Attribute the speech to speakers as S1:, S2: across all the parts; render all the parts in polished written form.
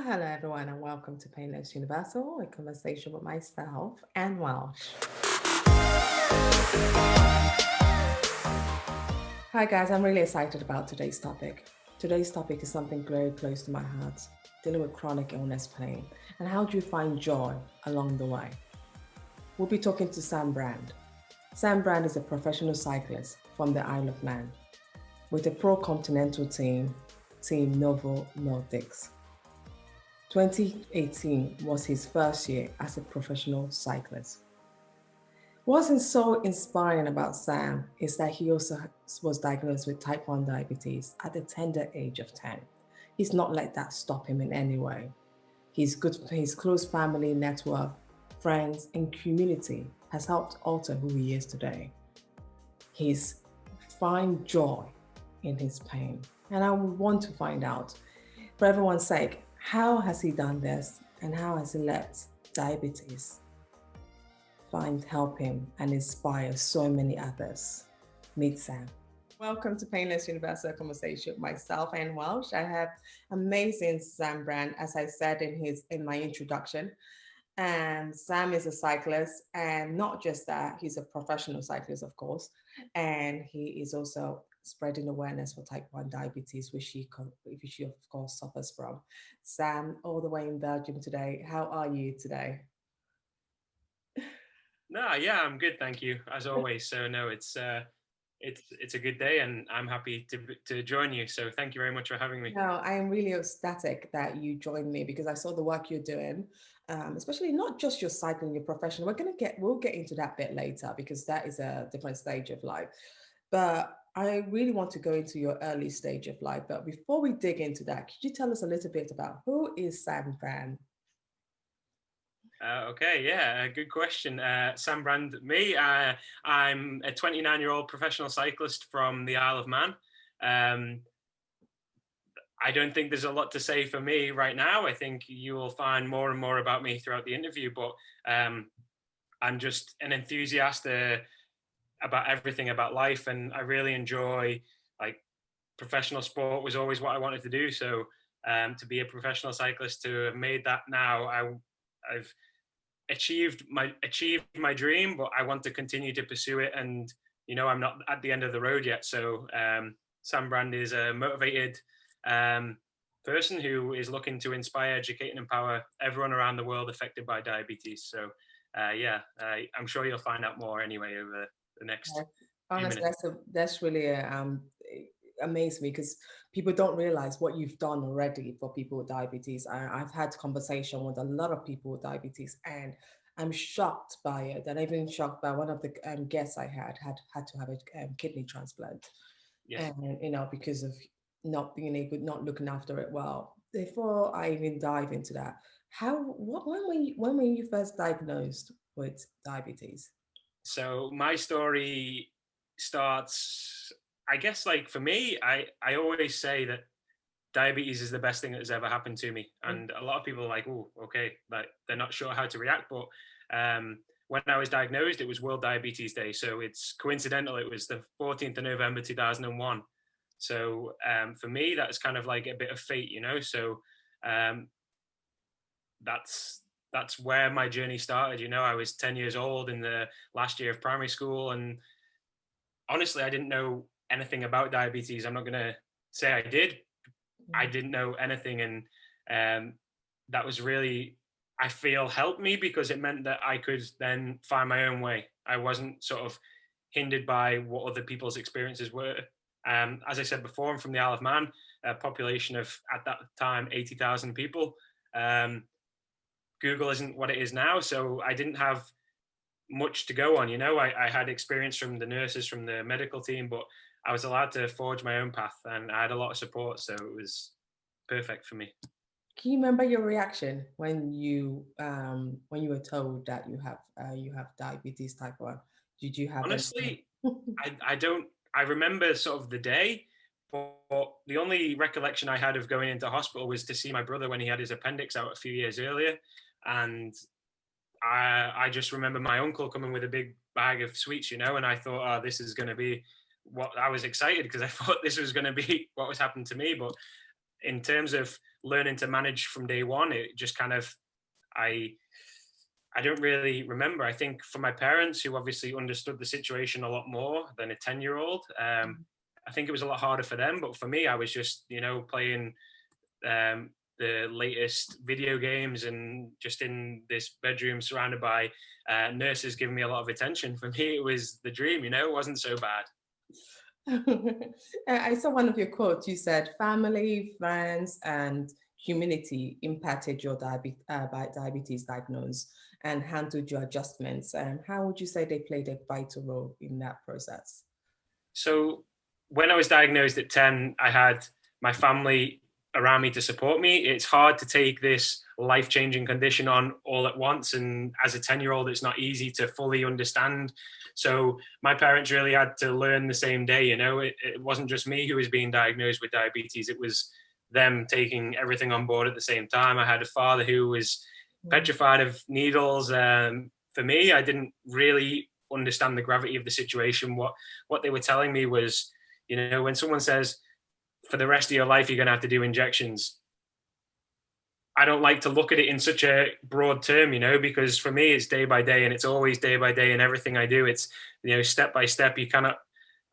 S1: Hello, everyone, and welcome to Painless Universal, a conversation with myself and Welsh. Hi, guys, I'm really excited about today's topic. Today's topic is something very close to my heart, dealing with chronic illness pain, and how do you find joy along the way? We'll be talking to Sam Brand. Sam Brand is a professional cyclist from the Isle of Man with a pro-continental team Novo Nordisk. 2018 was his first year as a professional cyclist. What's so inspiring about Sam is that he also was diagnosed with type 1 diabetes at the tender age of 10. He's not let that stop him in any way. His close family network, friends, and community has helped alter who he is today. He's find joy in his pain. And I want to find out, for everyone's sake, how has he done this and how has he let diabetes help him and inspire so many others? Meet Sam. Welcome to Painless Universal Conversation with myself and Welsh. I have amazing Sam Brand, as I said in my introduction. And Sam is a cyclist, and not just that, he's a professional cyclist, of course, and he is also spreading awareness for type 1 diabetes, which he of course suffers from. Sam, all the way in Belgium today. How are you today?
S2: Yeah, I'm good, thank you, as always. So no, it's a good day, and I'm happy to join you. So thank you very much for having me.
S1: No, I am really ecstatic that you joined me because I saw the work you're doing, especially not just your cycling, your profession. We'll get into that bit later because that is a different stage of life. But I really want to go into your early stage of life. But before we dig into that, could you tell us a little bit about who is Sam Brand?
S2: Okay, yeah, good question. Sam Brand, me. I'm a 29-year-old professional cyclist from the Isle of Man. I don't think there's a lot to say for me right now. I think you will find more and more about me throughout the interview, but I'm just an enthusiast about everything about life, and I really enjoy, like, professional sport was always what I wanted to do. So to be a professional cyclist, to have made that now, I've achieved my dream, but I want to continue to pursue it. And I'm not at the end of the road yet. So Sam Brand is a motivated person who is looking to inspire, educate, and empower everyone around the world affected by diabetes. So I'm sure you'll find out more anyway over the next few
S1: honestly,
S2: minutes.
S1: that's really amazed me because people don't realize what you've done already for people with diabetes. I've had conversation with a lot of people with diabetes, and I'm shocked by it. And I've been shocked by one of the guests I had to have a kidney transplant,
S2: Yes.
S1: and because of not looking after it well. Before I even dive into that, when were you first diagnosed with diabetes?
S2: So my story starts, I guess, like, for me, I always say that diabetes is the best thing that has ever happened to me. And a lot of people are like, oh, okay, like, they're not sure how to react. But when I was diagnosed, it was World Diabetes Day. So it's coincidental. It was the 14th of November, 2001. So for me, that's kind of like a bit of fate, So that's where my journey started. I was 10 years old in the last year of primary school, and honestly, I didn't know anything about diabetes. I'm not going to say I did. I didn't know anything, and that was really, I feel, helped me because it meant that I could then find my own way. I wasn't sort of hindered by what other people's experiences were. As I said before, I'm from the Isle of Man, a population of, at that time, 80,000 people. Google isn't what it is now, so I didn't have much to go on. I had experience from the nurses, from the medical team, but I was allowed to forge my own path, and I had a lot of support, so it was perfect for me.
S1: Can you remember your reaction when you were told that you have diabetes type 1? Did you have
S2: Honestly, I don't. I remember sort of the day, but the only recollection I had of going into hospital was to see my brother when he had his appendix out a few years earlier, and I just remember my uncle coming with a big bag of sweets, and I thought, oh, this is going to be what I was excited because I thought this was going to be what was happening to me. But in terms of learning to manage from day one, it just kind of, I I don't really remember. I think for my parents, who obviously understood the situation a lot more than a 10-year-old, I think it was a lot harder for them. But for me, I was just, playing the latest video games and just in this bedroom surrounded by nurses giving me a lot of attention. For me, it was the dream, it wasn't so bad.
S1: I saw one of your quotes. You said family, friends, and community impacted your diabetes diagnosis and handled your adjustments. And how would you say they played a vital role in that process?
S2: So when I was diagnosed at 10, I had my family around me to support me. It's hard to take this life-changing condition on all at once. And as a 10-year-old, it's not easy to fully understand. So my parents really had to learn the same day. It wasn't just me who was being diagnosed with diabetes. It was them taking everything on board at the same time. I had a father who was petrified of needles. For me, I didn't really understand the gravity of the situation. What they were telling me was, when someone says, for the rest of your life, you're going to have to do injections, I don't like to look at it in such a broad term, because for me, it's day by day, and it's always day by day in everything I do. It's, step by step. You cannot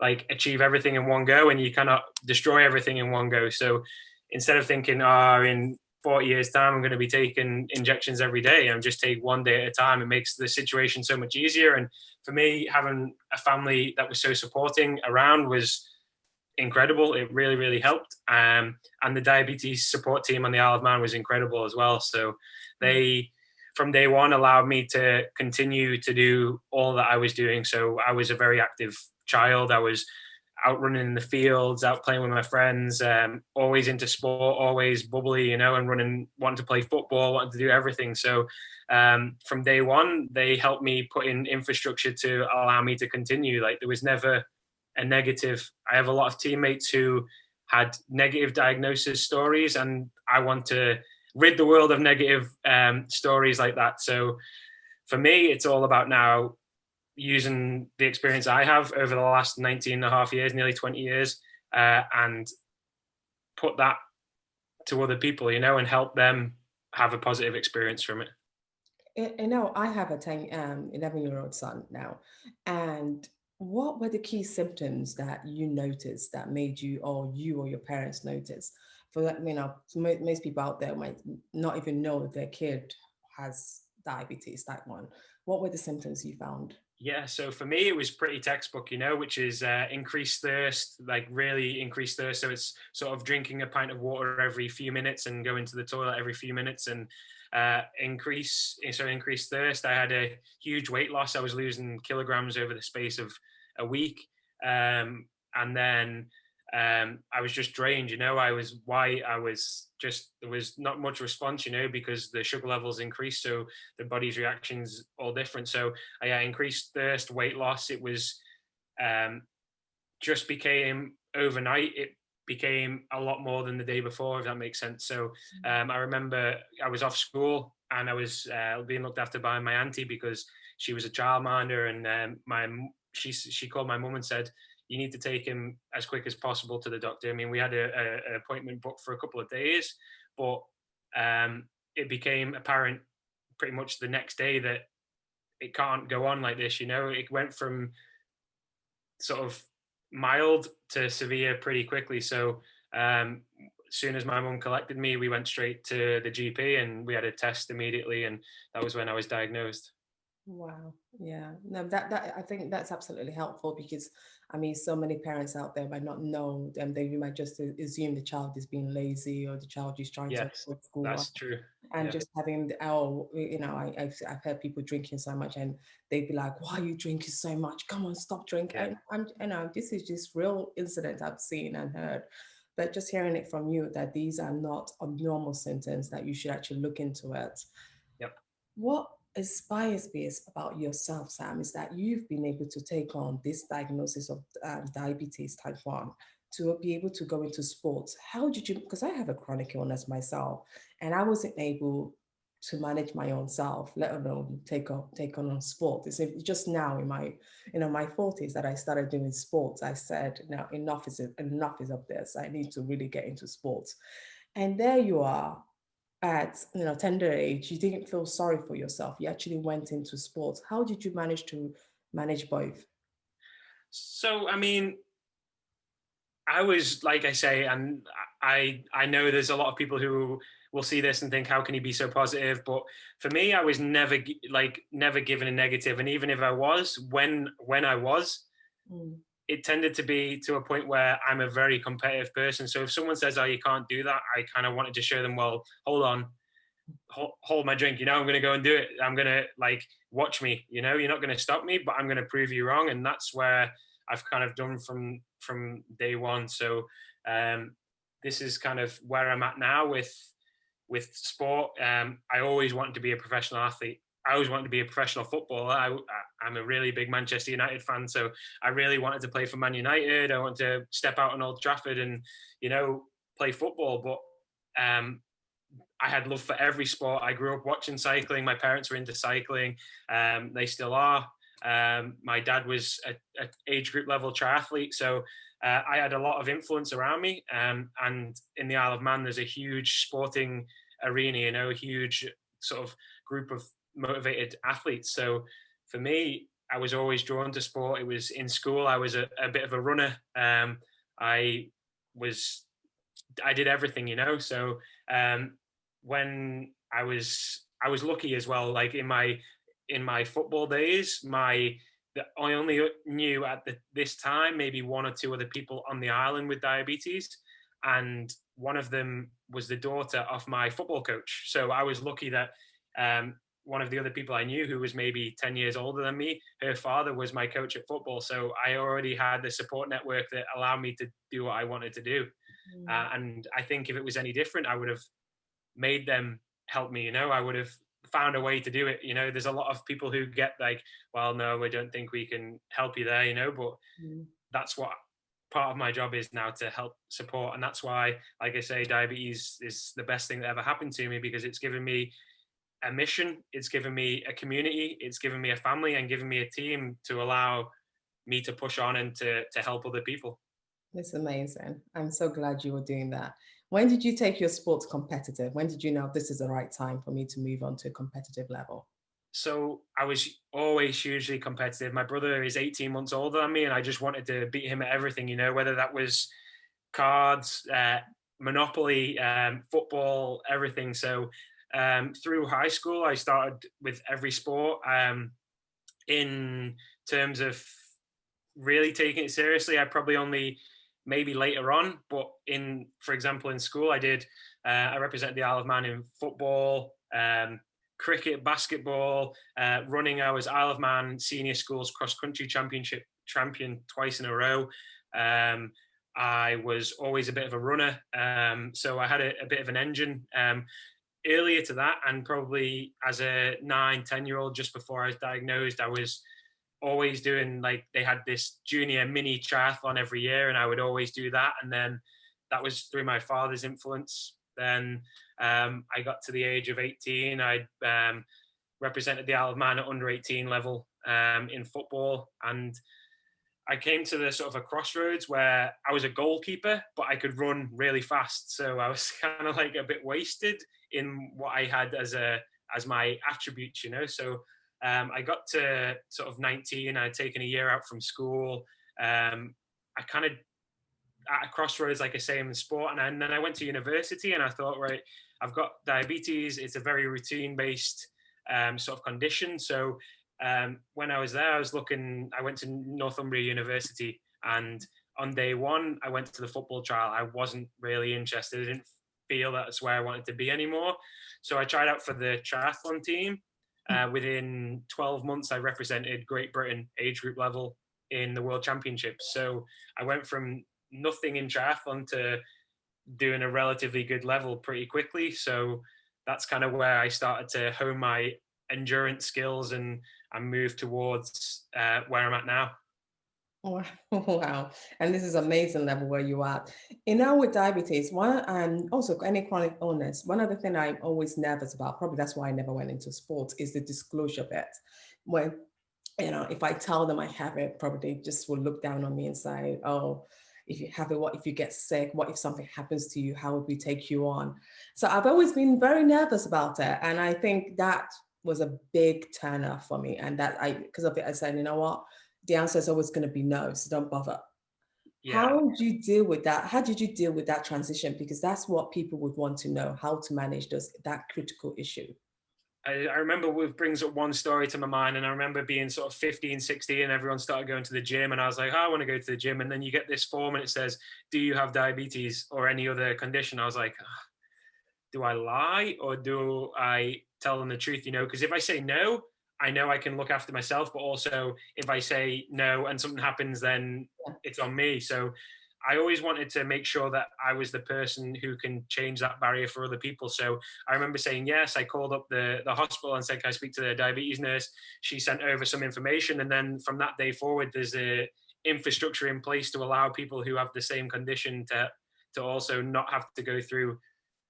S2: achieve everything in one go, and you cannot destroy everything in one go. So instead of thinking, in 40 years time, I'm going to be taking injections every day, and just take one day at a time, it makes the situation so much easier. And for me, having a family that was so supporting around was incredible. It really, really helped. And the diabetes support team on the Isle of Man was incredible as well. So they, from day one, allowed me to continue to do all that I was doing. So I was a very active child. I was out running in the fields, out playing with my friends, always into sport, always bubbly, and running, wanting to play football, wanting to do everything. So from day one, they helped me put in infrastructure to allow me to continue. There was never a negative. I have a lot of teammates who had negative diagnosis stories, and I want to rid the world of negative stories like that. So for me, it's all about now using the experience I have over the last 19 and a half years, nearly 20 years, and put that to other people, and help them have a positive experience from it.
S1: I have a 11-year-old son now. And what were the key symptoms that you noticed that made you or your parents notice? For that, most people out there might not even know their kid has diabetes type 1. What were the symptoms you found?
S2: Yeah, so for me, it was pretty textbook, which is increased thirst, really increased thirst. So it's sort of drinking a pint of water every few minutes and going to the toilet every few minutes, and increased thirst. I had a huge weight loss. I was losing kilograms over the space of a week. And then I was just drained, I was white. There was not much response, because the sugar levels increased. So the body's reactions all different. So I increased thirst, weight loss. It was just became overnight. It became a lot more than the day before, if that makes sense. So I remember I was off school and I was being looked after by my auntie because she was a childminder, and she called my mum and said, you need to take him as quick as possible to the doctor. I mean, we had an appointment booked for a couple of days, but it became apparent pretty much the next day that it can't go on like this. It went from sort of mild to severe pretty quickly. So as soon as my mum collected me, we went straight to the GP and we had a test immediately, and that was when I was diagnosed.
S1: Wow. Yeah. No, that I think that's absolutely helpful because so many parents out there might not know them. You might just assume the child is being lazy or the child is trying to
S2: Yes,
S1: avoid school.
S2: that's true.
S1: And just having I've heard people drinking so much and they'd be like, why are you drinking so much? Come on, stop drinking.
S2: Yeah.
S1: And this is just real incident I've seen and heard. But just hearing it from you that these are not abnormal symptoms, that you should actually look into it.
S2: Yep.
S1: What inspires me about yourself, Sam, is that you've been able to take on this diagnosis of diabetes type 1 to be able to go into sports. How did you, because I have a chronic illness myself, and I wasn't able to manage my own self, let alone take on sport. It's just now in my 40s that I started doing sports. I said, now enough is of this. I need to really get into sports. And there you are at tender age. You didn't feel sorry for yourself. You actually went into sports. How did you manage to manage both?
S2: So, I mean, I was, like I say, and I know there's a lot of people who will see this and think, how can he be so positive? But for me, I was never given a negative, and even if I was, when I was,
S1: Mm.
S2: it tended to be to a point where I'm a very competitive person. So if someone says, "Oh, you can't do that," I kind of wanted to show them, well, hold on, hold my drink. I'm going to go and do it. I'm going to, like, watch me. You're not going to stop me, but I'm going to prove you wrong. And that's where I've kind of done from day one. So um, this is kind of where I'm at now with sport. I always wanted to be a professional athlete. I always wanted to be a professional footballer. I'm a really big Manchester United fan, so I really wanted to play for Man United. I wanted to step out on Old Trafford and, play football. But I had love for every sport. I grew up watching cycling. My parents were into cycling. They still are. My dad was a age group level triathlete, so I had a lot of influence around me. And in the Isle of Man, there's a huge sporting arena, a huge sort of group of motivated athletes. So for me, I was always drawn to sport. It was in school. I was a bit of a runner. I was I did everything, So when I was lucky as well. Like in my football days, I only knew at this time maybe one or two other people on the island with diabetes, and one of them was the daughter of my football coach. So I was lucky that one of the other people I knew, who was maybe 10 years older than me, her father was my coach at football. So I already had the support network that allowed me to do what I wanted to do.
S1: Mm.
S2: And I think if it was any different, I would have made them help me. I would have found a way to do it. There's a lot of people who get like, well, no, we don't think we can help you there. But
S1: Mm.
S2: that's what part of my job is now, to help support. And that's why, like I say, diabetes is the best thing that ever happened to me, because it's given me a mission, it's given me a community, it's given me a family, and given me a team to allow me to push on and to help other people.
S1: It's amazing. I'm so glad you were doing that. When did you take your sports competitive? When did you know this is the right time for me to move on to a competitive level?
S2: So I was always hugely competitive. My brother is 18 months older than me, and I just wanted to beat him at everything, whether that was cards, Monopoly, football, everything. So through high school, I started with every sport. In terms of really taking it seriously, I probably only maybe later on, but for example, in school, I represented the Isle of Man in football, cricket, basketball, running. I was Isle of Man senior schools cross country championship champion twice in a row. I was always a bit of a runner, so I had a bit of an engine. Earlier to that, and probably as a 9, 10-year-old, just before I was diagnosed, I was always doing, like, they had this junior mini triathlon every year, and I would always do that. And then that was through my father's influence. Then I got to the age of 18. I represented the Isle of Man at under 18 level in football, and I came to the sort of a crossroads where I was a goalkeeper, but I could run really fast. So I was kind of like a bit wasted in what I had as my attributes. So I got to sort of 19. I'd taken a year out from school. I kind of at a crossroads, like I say, in the sport, and then I went to university, and I thought, right, I've got diabetes. It's a very routine-based sort of condition. So when I was there, I went to Northumbria University, and on day one, I went to the football trial. I wasn't really interested. I didn't feel that's where I wanted to be anymore. So I tried out for the triathlon team. Within 12 months, I represented Great Britain age group level in the World Championships. So I went from nothing in triathlon to doing a relatively good level pretty quickly. So that's kind of where I started to hone my endurance skills and move towards where I'm at now.
S1: Wow. Wow. And this is amazing level where you are. With diabetes, one and also any chronic illness, one other thing I'm always nervous about, probably that's why I never went into sports, is the disclosure bit. When, if I tell them I have it, probably they just will look down on me and say, oh, if you have it, what if you get sick, what if something happens to you, how would we take you on? So I've always been very nervous about it. And I think that was a big turner for me. And that because of it, I said, you know what, the answer is always going to be no, so don't bother.
S2: Yeah.
S1: How did you deal with that? How did you deal with that transition? Because that's what people would want to know, how to manage that critical issue.
S2: I remember it brings up one story to my mind, and I remember being sort of 15, 16, and everyone started going to the gym, and I was like, oh, I want to go to the gym. And then you get this form and it says, do you have diabetes or any other condition? I was like, oh, do I lie or do I tell them the truth? You know, because if I say no, I know I can look after myself, but also if I say no and something happens, then it's on me. So I always wanted to make sure that I was the person who can change that barrier for other people. So I remember saying yes. I called up the hospital and said, can I speak to the diabetes nurse? She sent over some information. And then from that day forward, there's a infrastructure in place to allow people who have the same condition to also not have to go through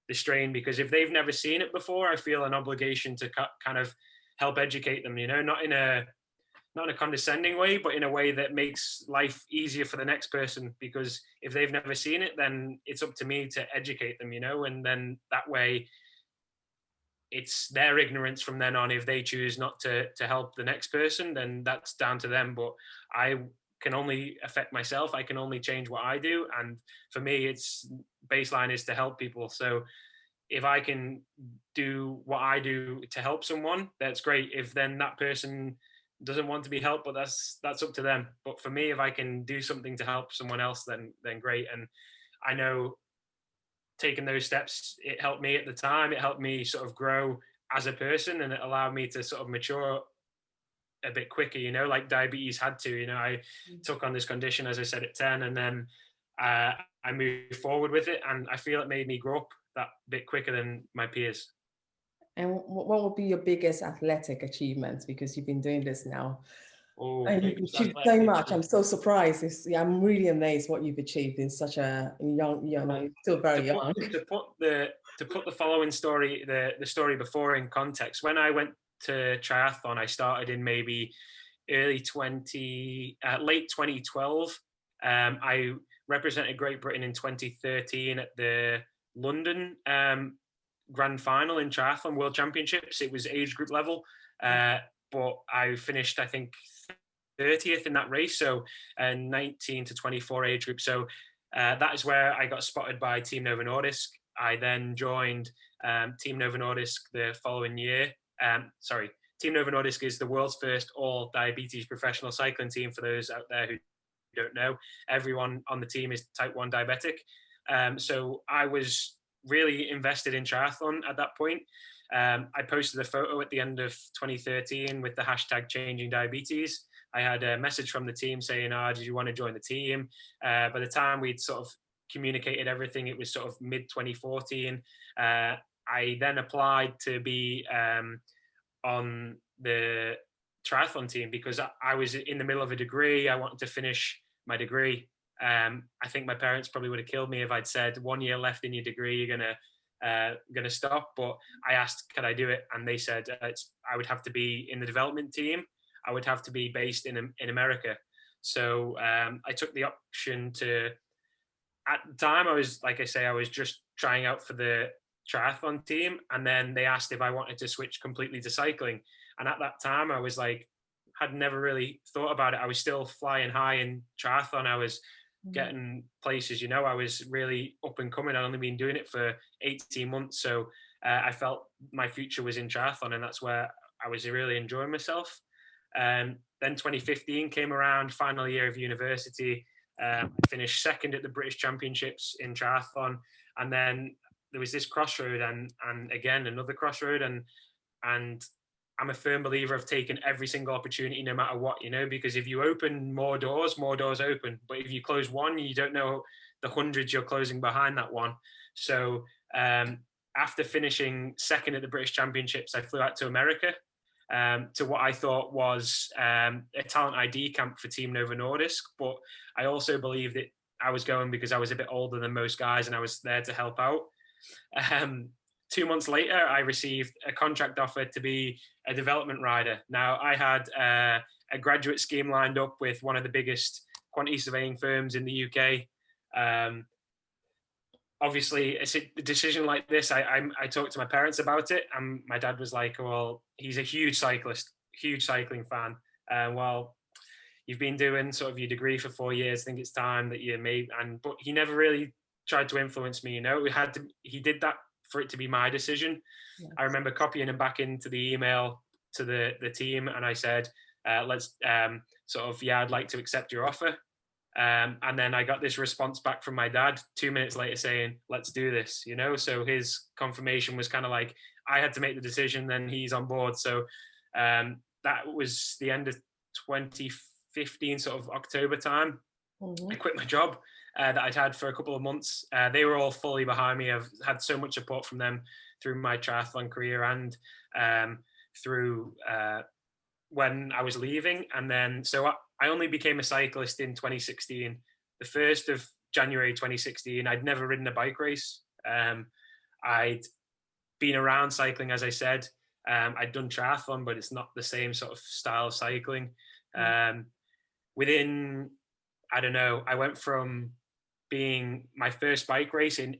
S2: the strain, because if they've never seen it before, I feel an obligation to kind of help educate them, you know, not in a condescending way, but in a way that makes life easier for the next person. Because if they've never seen it, then it's up to me to educate them, you know, and then that way it's their ignorance from then on. If they choose not to help the next person, then that's down to them. But I can only affect myself. I can only change what I do. And for me, it's baseline is to help people. So if I can do what I do to help someone, that's great. If then that person doesn't want to be helped, but that's up to them. But for me, if I can do something to help someone else, then great. And I know taking those steps, it helped me at the time. It helped me sort of grow as a person, and it allowed me to sort of mature a bit quicker, you know, like diabetes had to. You know, I took on this condition, as I said, at 10, and then I moved forward with it, and I feel it made me grow up that bit quicker than my peers.
S1: And what would be your biggest athletic achievements? Because you've been doing this now.
S2: Oh,
S1: And you've
S2: biggest
S1: achieved so
S2: athletic
S1: much. I'm
S2: achievement.
S1: so surprised. I'm really amazed what you've achieved in such a young, you know,
S2: Well,
S1: you're still
S2: to
S1: very
S2: put
S1: young.
S2: the following story, the story before in context, when I went to triathlon, I started in maybe late 2012. I represented Great Britain in 2013 at the London grand final in triathlon world championships. It was age group level, but I finished, I think, 30th in that race. So 19 to 24 age group. So that is where I got spotted by Team Novo Nordisk. I then joined Team Novo Nordisk the following year. Team Novo Nordisk is the world's first all diabetes professional cycling team. For those out there who don't know, everyone on the team is type 1 diabetic. So I was really invested in triathlon at that point. I posted a photo at the end of 2013 with the hashtag changing diabetes. I had a message from the team saying, did you want to join the team? By the time we'd sort of communicated everything, it was sort of mid 2014. I then applied to be on the triathlon team because I was in the middle of a degree. I wanted to finish my degree. I think my parents probably would have killed me if I'd said 1 year left in your degree, you're gonna stop. But I asked, could I do it? And they said I would have to be in the development team. I would have to be based in America. So I took the option to. At the time, I was, like I say, I was just trying out for the triathlon team, and then they asked if I wanted to switch completely to cycling. And at that time, I was like, had never really thought about it. I was still flying high in triathlon. I was getting places, you know, I was really up and coming. I'd only been doing it for 18 months. So I felt my future was in triathlon, and that's where I was really enjoying myself. Then 2015 came around, final year of university. I finished second at the British Championships in triathlon. And then there was this crossroad and again, another crossroad. And I'm a firm believer of taking every single opportunity, no matter what, you know, because if you open more doors open. But if you close one, you don't know the hundreds you're closing behind that one. So after finishing second at the British Championships, I flew out to America to what I thought was a talent ID camp for Team Novo Nordisk. But I also believed that I was going because I was a bit older than most guys and I was there to help out. 2 months later, I received a contract offer to be a development rider. Now, I had a graduate scheme lined up with one of the biggest quantity surveying firms in the UK. Obviously, a decision like this, I talked to my parents about it, and my dad was like, well, he's a huge cyclist, huge cycling fan. Well, you've been doing sort of your degree for 4 years. I think it's time that you made. But he never really tried to influence me. He did that for it to be my decision. Yes. I remember copying him back into the email to the team, and I said, let's I'd like to accept your offer. And then I got this response back from my dad 2 minutes later saying, let's do this, So his confirmation was kind of like, I had to make the decision, then he's on board. So that was the end of 2015, sort of October time. Mm-hmm. I quit my job that I'd had for a couple of months. They were all fully behind me. I've had so much support from them through my triathlon career and through when I was leaving. And then, so I only became a cyclist in 2016. The 1st of January 2016, I'd never ridden a bike race. I'd been around cycling, as I said. I'd done triathlon, but it's not the same sort of style of cycling. Within, I don't know, I went from being my first bike race in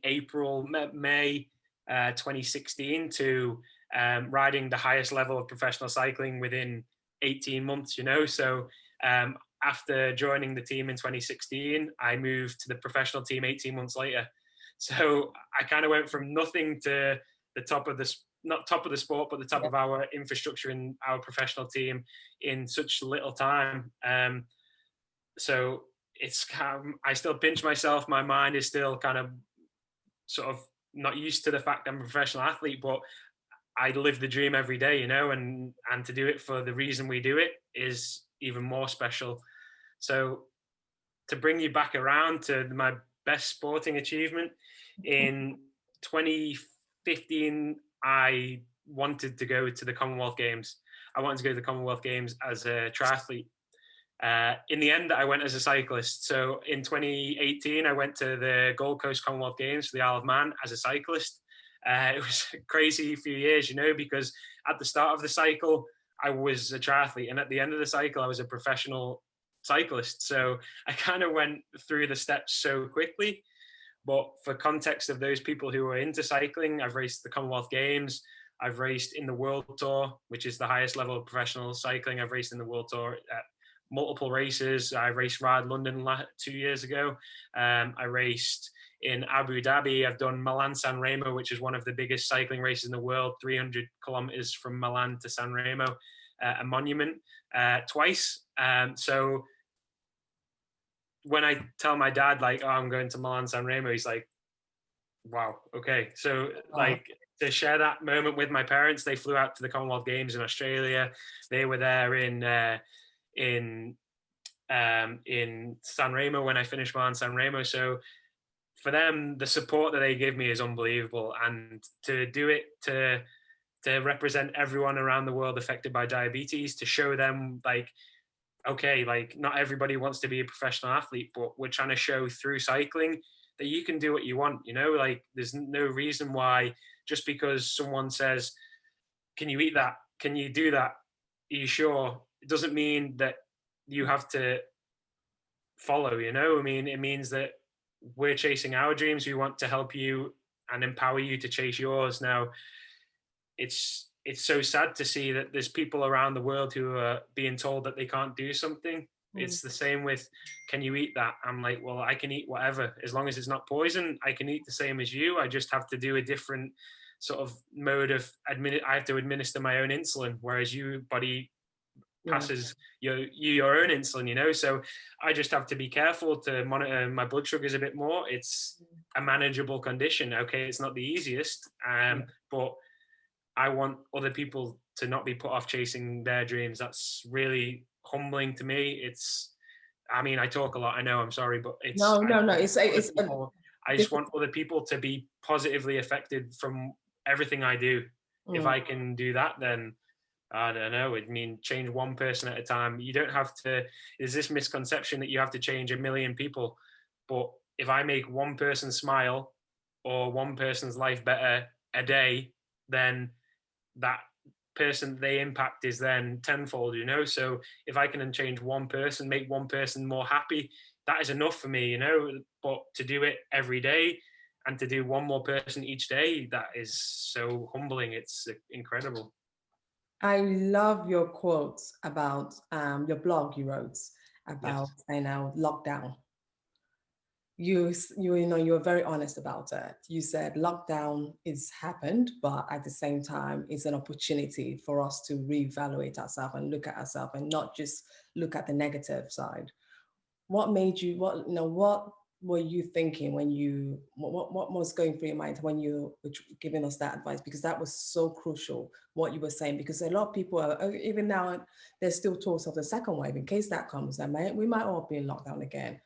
S2: May 2016 to riding the highest level of professional cycling within 18 months, So after joining the team in 2016, I moved to the professional team 18 months later. So I kind of went from nothing to the top of not top of the sport, but the top of our infrastructure in our professional team in such little time. So it's I still pinch myself. My mind is still kind of sort of not used to the fact I'm a professional athlete, but I live the dream every day, and to do it for the reason we do it is even more special. So to bring you back around to my best sporting achievement, in 2015, I wanted to go to the Commonwealth Games. I wanted to go to the Commonwealth Games as a triathlete. In the end, I went as a cyclist. So in 2018, I went to the Gold Coast Commonwealth Games for the Isle of Man as a cyclist. It was a crazy few years, because at the start of the cycle, I was a triathlete, and at the end of the cycle, I was a professional cyclist. So I kind of went through the steps so quickly. But for context of those people who are into cycling, I've raced the Commonwealth Games. I've raced in the World Tour, which is the highest level of professional cycling. I've raced in the World Tour at multiple races. I raced Ride London 2 years ago. I raced in Abu Dhabi. I've done Milan San Remo, which is one of the biggest cycling races in the world, 300 kilometers from Milan to San Remo, a monument, twice. So when I tell my dad, like, oh, I'm going to Milan San Remo, he's like, wow, okay. So like to share that moment with my parents, they flew out to the Commonwealth Games in Australia. They were there in San Remo when I finished Milan San Remo. So for them, the support that they give me is unbelievable. And to do it to represent everyone around the world affected by diabetes, to show them like, okay, like not everybody wants to be a professional athlete, but we're trying to show through cycling that you can do what you want, like there's no reason why just because someone says, can you eat that? Can you do that? Are you sure? It doesn't mean that you have to follow, I mean, it means that we're chasing our dreams. We want to help you and empower you to chase yours. Now, it's so sad to see that there's people around the world who are being told that they can't do something. It's the same with, can you eat that? I'm like, well, I can eat whatever. As long as it's not poison, I can eat the same as you. I just have to do a different sort of mode of, I have to administer my own insulin, whereas your body passes your own insulin, so I just have to be careful to monitor my blood sugars a bit more. It's a manageable condition. Okay, it's not the easiest, but I want other people to not be put off chasing their dreams. That's really humbling to me. I mean, I talk a lot, I know, I'm sorry, but it's
S1: no.
S2: I just want other people to be positively affected from everything I do. If I can do that, then I don't know. I mean, change one person at a time. You don't have to. There's this misconception that you have to change a million people. But if I make one person smile or one person's life better a day, then that person they impact is then tenfold, So if I can change one person, make one person more happy, that is enough for me, you know. But to do it every day and to do one more person each day, that is so humbling. It's incredible.
S1: I love your quotes about your blog you wrote about,
S2: Yes.
S1: lockdown. You were very honest about it. You said lockdown is happened, but at the same time, it's an opportunity for us to reevaluate ourselves and look at ourselves and not just look at the negative side. What made you, what were you thinking when what was going through your mind when you were giving us that advice? Because that was so crucial, what you were saying, because a lot of people are, even now, there's still talks of the second wave. In case that comes, we might all be in lockdown again.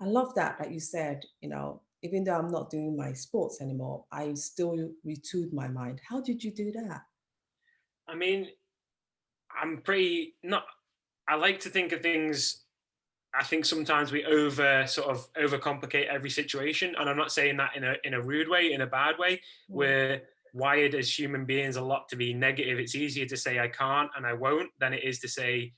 S1: I love that you said, even though I'm not doing my sports anymore, I still retooled my mind. How did you do that?
S2: I mean, I'm pretty not. I like to think of things. I think sometimes we overcomplicate every situation, and I'm not saying that in a rude way, in a bad way.
S1: Mm.
S2: We're wired as human beings a lot to be negative. It's easier to say I can't and I won't than it is to say,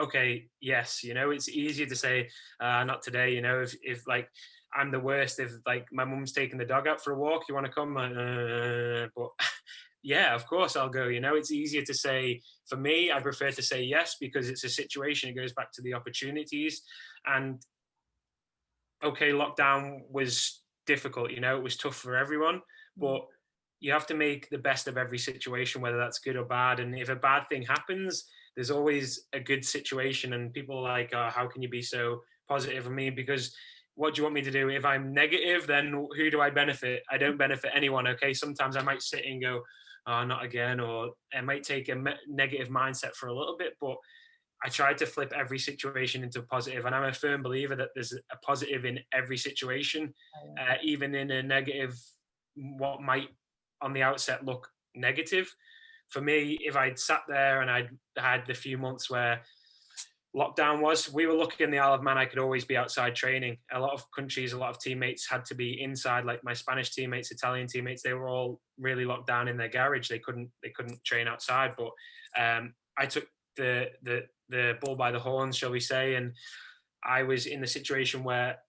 S2: okay, yes. You know, it's easier to say not today. You know, if like I'm the worst. If like my mum's taking the dog out for a walk, you want to come? But yeah, of course I'll go. You know, it's easier to say for me. I prefer to say yes because it's a situation. It goes back to the opportunities. And okay, lockdown was difficult. You know, it was tough for everyone,
S1: Mm.
S2: but you have to make the best of every situation, whether that's good or bad. And if a bad thing happens, there's always a good situation. And people are like, oh, how can you be so positive? I mean, because what do you want me to do? If I'm negative, then who do I benefit? I don't benefit anyone. Okay. Sometimes I might sit and go, oh, not again. Or I might take a negative mindset for a little bit, but I try to flip every situation into a positive, and I'm a firm believer that there's a positive in every situation, even in a negative, what might on the outset look negative. For me, if I'd sat there and I'd had the few months where lockdown was, we were lucky in the Isle of Man. I could always be outside training. A lot of countries, a lot of teammates had to be inside. Like my Spanish teammates, Italian teammates, they were all really locked down in their garage. They couldn't train outside. But I took the bull by the horns, shall we say, and I was in the situation where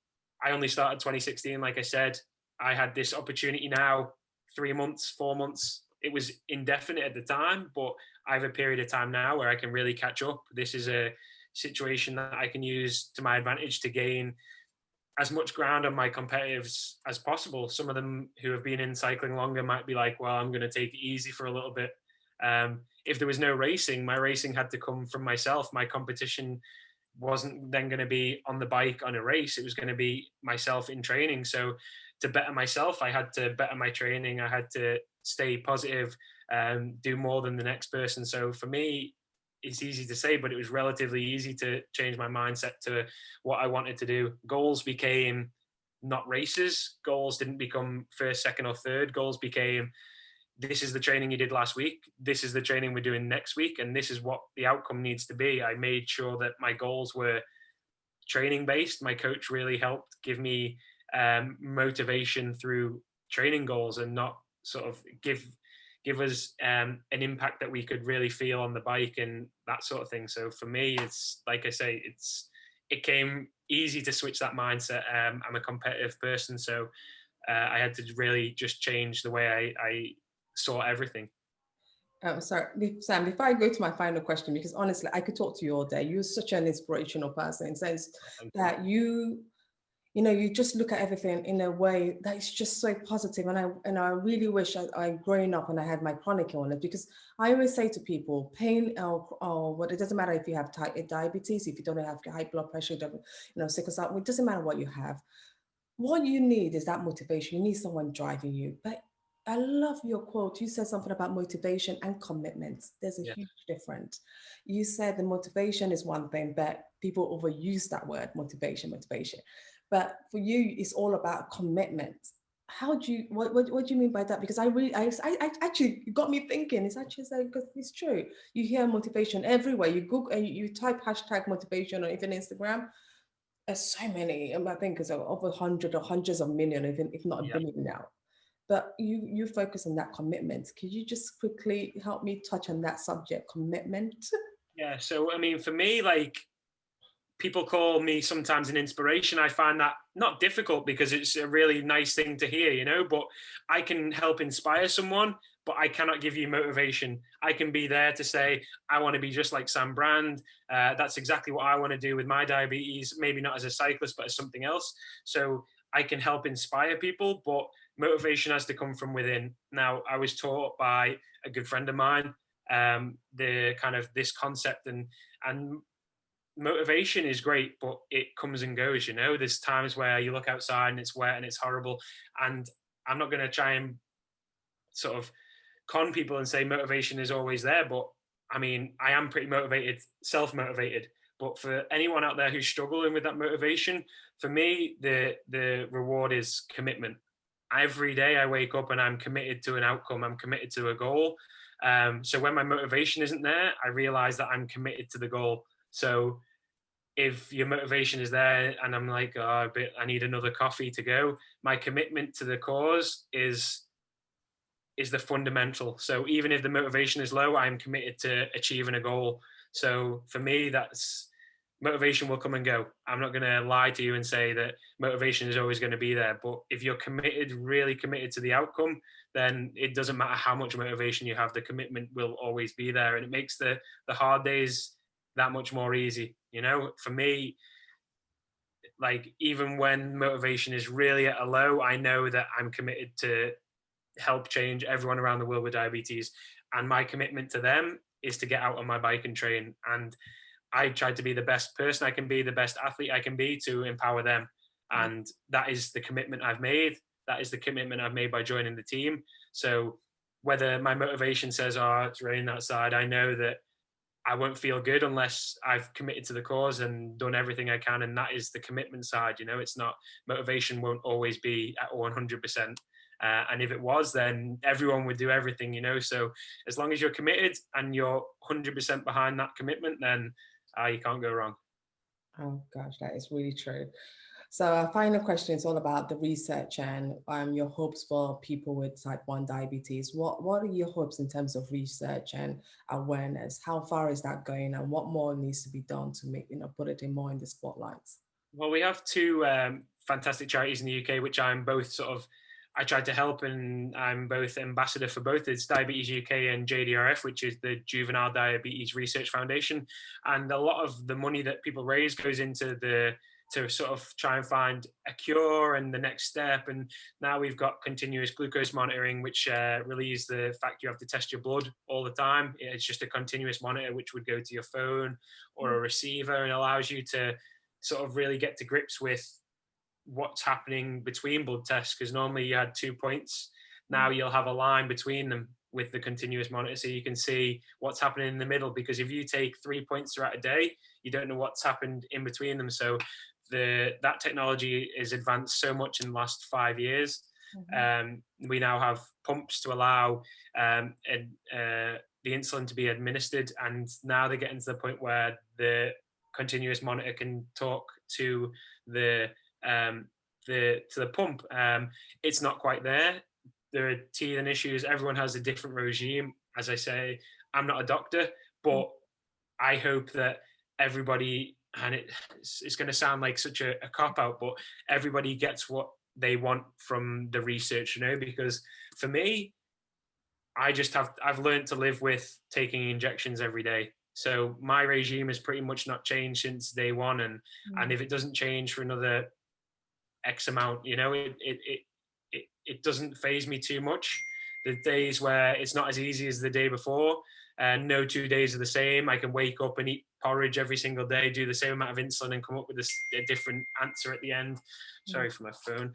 S2: I only started 2016. Like I said, I had this opportunity now, 3 months, 4 months. It was indefinite at the time, but I have a period of time now where I can really catch up. This is a situation that I can use to my advantage to gain as much ground on my competitors as possible. Some of them who have been in cycling longer might be like, well, I'm going to take it easy for a little bit. If there was no racing, my racing had to come from myself. My competition wasn't then going to be on the bike on a race. It was going to be myself in training. So to better myself, I had to better my training. I had to stay positive, do more than the next person. So for me, it's easy to say, but it was relatively easy to change my mindset to what I wanted to do. Goals became not races. Goals didn't become first, second, or third. Goals became, this is the training you did last week. This is the training we're doing next week. And this is what the outcome needs to be. I made sure that my goals were training based. My coach really helped give me motivation through training goals and not sort of give us an impact that we could really feel on the bike and that sort of thing. So for me, it's like I say, it came easy to switch that mindset. I'm a competitive person, so I had to really just change the way I saw everything.
S1: Sorry, Sam, before I go to my final question, because honestly, I could talk to you all day. You're such an inspirational person in the sense that you just look at everything in a way that is just so positive. And I really wish I growing up and I had my chronic illness, because I always say to people, pain or what, it doesn't matter if you have diabetes, if you don't have high blood pressure, sickle cell, it doesn't matter what you have. What you need is that motivation. You need someone driving you. But I love your quote. You said something about motivation and commitment. There's a
S2: Yeah.
S1: huge difference. You said the motivation is one thing, but people overuse that word, motivation. But for you, it's all about commitment. How do you, what do you mean by that? Because I actually, it got me thinking. It's actually so, because it's true. You hear motivation everywhere. You Google and you type hashtag motivation or even Instagram. There's so many. I think it's over 100 or hundreds of million, even if not a
S2: Yeah.
S1: billion now. But you focus on that commitment. Could you just quickly help me touch on that subject, commitment?
S2: Yeah. So, I mean, for me, like, people call me sometimes an inspiration. I find that not difficult because it's a really nice thing to hear, you know, but I can help inspire someone, but I cannot give you motivation. I can be there to say, I want to be just like Sam Brand. That's exactly what I want to do with my diabetes, maybe not as a cyclist, but as something else. So I can help inspire people, but motivation has to come from within. Now, I was taught by a good friend of mine, the kind of this concept, and motivation is great, but it comes and goes, you know. There's times where you look outside and it's wet and it's horrible, and I'm not going to try and sort of con people and say motivation is always there, but I mean, I am pretty motivated, self-motivated. But for anyone out there who's struggling with that motivation, for me, the reward is commitment. Every day I wake up and I'm committed to an outcome, I'm committed to a goal. So when my motivation isn't there, I realize that I'm committed to the goal. So if your motivation is there and I'm like, oh, I need another coffee to go, my commitment to the cause is the fundamental. So even if the motivation is low, I'm committed to achieving a goal. So for me, that's motivation will come and go. I'm not going to lie to you and say that motivation is always going to be there. But if you're committed, really committed to the outcome, then it doesn't matter how much motivation you have, the commitment will always be there. And it makes the hard days that much more easy. You know, for me, like even when motivation is really at a low, I know that I'm committed to help change everyone around the world with diabetes. And my commitment to them is to get out on my bike and train. And I tried to be the best person I can be, the best athlete I can be to empower them. And that is the commitment I've made. That is the commitment I've made by joining the team. So whether my motivation says, oh, it's raining outside, I know that I won't feel good unless I've committed to the cause and done everything I can. And that is the commitment side. You know, it's not, motivation won't always be at 100%. And if it was, then everyone would do everything, you know. So as long as you're committed and you're 100% behind that commitment, then you can't go wrong.
S1: Oh gosh, that is really true. So our final question is all about the research and your hopes for people with type 1 diabetes. What are your hopes in terms of research and awareness? How far is that going, and what more needs to be done to make, put it in more in the spotlight?
S2: Well, we have two fantastic charities in the UK, which I'm both sort of, I tried to help, and I'm both ambassador for both. It's Diabetes UK and JDRF, which is the Juvenile Diabetes Research Foundation. And a lot of the money that people raise goes into to sort of try and find a cure and the next step. And now we've got continuous glucose monitoring, which relieves the fact you have to test your blood all the time. It's just a continuous monitor, which would go to your phone or a receiver, and allows you to sort of really get to grips with what's happening between blood tests, because normally you had 2 points. Now you'll have a line between them with the continuous monitor, so you can see what's happening in the middle, because if you take 3 points throughout a day, you don't know what's happened in between them. So that technology is advanced so much in the last 5 years. We now have pumps to allow the insulin to be administered, and now they're getting to the point where the continuous monitor can talk to the pump. It's not quite there. There are teething issues. Everyone has a different regime. As I say, I'm not a doctor, but I hope that everybody, and it's going to sound like such a cop-out, but everybody gets what they want from the research, you know, because for me, I've learned to live with taking injections every day. So my regime has pretty much not changed since day one. And if it doesn't change for another X amount, you know, it doesn't faze me too much. The days where it's not as easy as the day before, no 2 days are the same. I can wake up and eat porridge every single day, do the same amount of insulin, and come up with a different answer at the end. Sorry for my phone.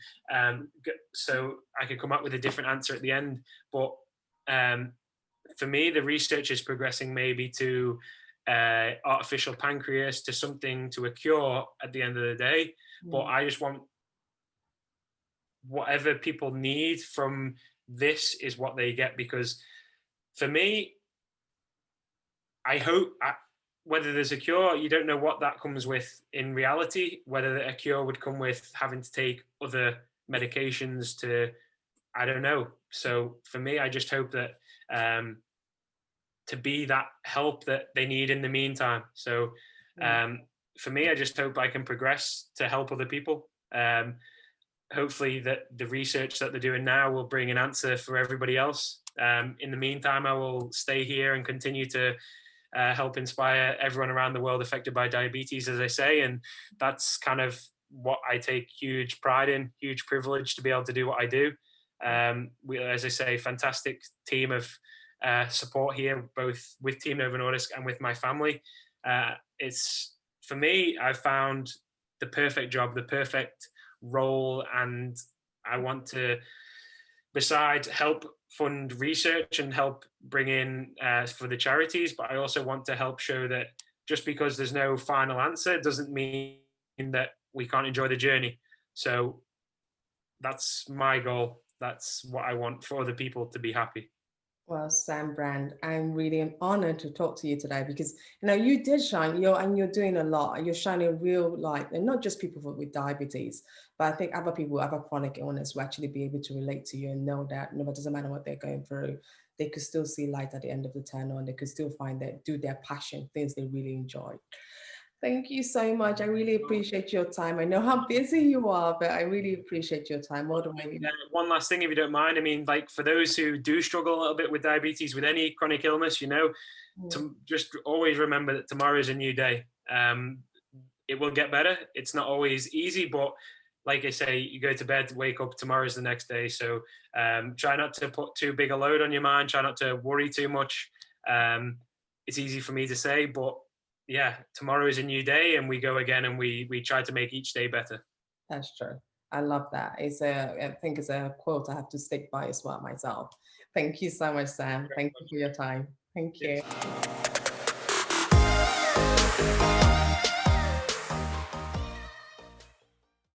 S2: So I could come up with a different answer at the end. But for me, the research is progressing maybe to artificial pancreas, to something, to a cure at the end of the day. But I just want whatever people need from this is what they get, because for me, I hope whether there's a cure, you don't know what that comes with in reality, whether a cure would come with having to take other medications I don't know. So for me, I just hope that to be that help that they need in the meantime. So for me, I just hope I can progress to help other people. Hopefully that the research that they're doing now will bring an answer for everybody else. In the meantime, I will stay here and continue to help inspire everyone around the world affected by diabetes, as I say. And that's kind of what I take huge pride in, huge privilege to be able to do what I do. We, as I say, fantastic team of support here, both with Team Novo Nordisk and with my family. It's, for me, I've found the perfect job, the perfect role, and I want to, besides help fund research and help bring in for the charities, but I also want to help show that just because there's no final answer doesn't mean that we can't enjoy the journey. So that's my goal. That's what I want, for other people to be happy.
S1: Well, Sam Brand, I'm really honored to talk to you today because you did shine. You're doing a lot. You're shining a real light, and not just people with diabetes, but I think other people who have a chronic illness will actually be able to relate to you and know that it doesn't matter what they're going through, they could still see light at the end of the tunnel, and they could still find that do their passion, things they really enjoy. Thank you so much. I really appreciate your time. I know how busy you are, but I really appreciate your time all the way.
S2: One last thing, if you don't mind. I mean, like, for those who do struggle a little bit with diabetes, with any chronic illness, to just always remember that tomorrow is a new day. It will get better. It's not always easy, but like I say, you go to bed, wake up, tomorrow's the next day. So try not to put too big a load on your mind. Try not to worry too much. It's easy for me to say, but yeah, tomorrow is a new day, and we go again, and we try to make each day better.
S1: That's true. I love that. I think it's a quote I have to stick by as well myself. Thank you so much, Sam. Thank you for your time. Thank you.
S2: Yes.